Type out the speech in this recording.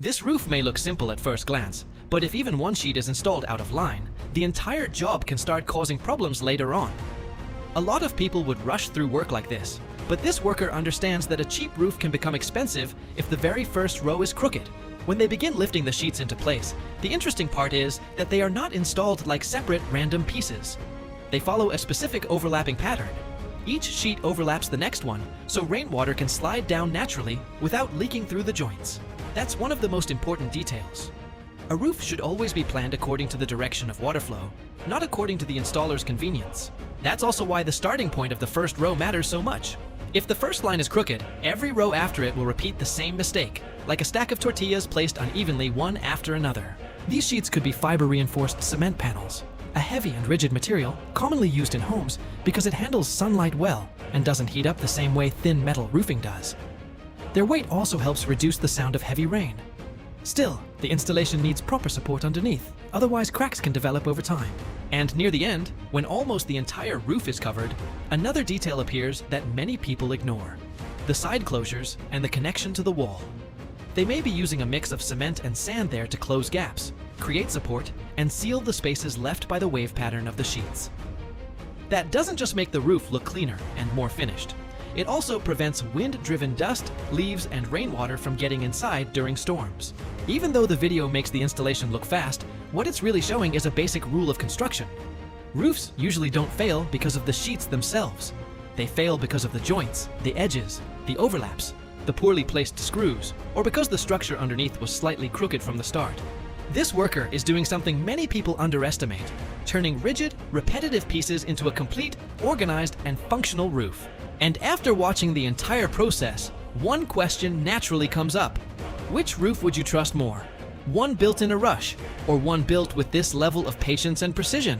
This roof may look simple at first glance, but if even one sheet is installed out of line, the entire job can start causing problems later on. A lot of people would rush through work like this, but this worker understands that a cheap roof can become expensive if the very first row is crooked. When they begin lifting the sheets into place, the interesting part is that they are not installed like separate random pieces. They follow a specific overlapping pattern. Each sheet overlaps the next one, so rainwater can slide down naturally without leaking through the joints. That's one of the most important details. A roof should always be planned according to the direction of water flow, not according to the installer's convenience. That's also why the starting point of the first row matters so much. If the first line is crooked, every row after it will repeat the same mistake, like a stack of tortillas placed unevenly one after another. These sheets could be fiber-reinforced cement panels, a heavy and rigid material commonly used in homes because it handles sunlight well and doesn't heat up the same way thin metal roofing does. Their weight also helps reduce the sound of heavy rain. Still, the installation needs proper support underneath, otherwise cracks can develop over time. And near the end, when almost the entire roof is covered, another detail appears that many people ignore: the side closures and the connection to the wall. They may be using a mix of cement and sand there to close gaps, create support, and seal the spaces left by the wave pattern of the sheets. That doesn't just make the roof look cleaner and more finished. It also prevents wind-driven dust, leaves, and rainwater from getting inside during storms. Even though the video makes the installation look fast, what it's really showing is a basic rule of construction. Roofs usually don't fail because of the sheets themselves. They fail because of the joints, the edges, the overlaps, the poorly placed screws, or because the structure underneath was slightly crooked from the start. This worker is doing something many people underestimate, turning rigid, repetitive pieces into a complete, organized, and functional roof. And after watching the entire process, one question naturally comes up. Which roof would you trust more? One built in a rush, or one built with this level of patience and precision?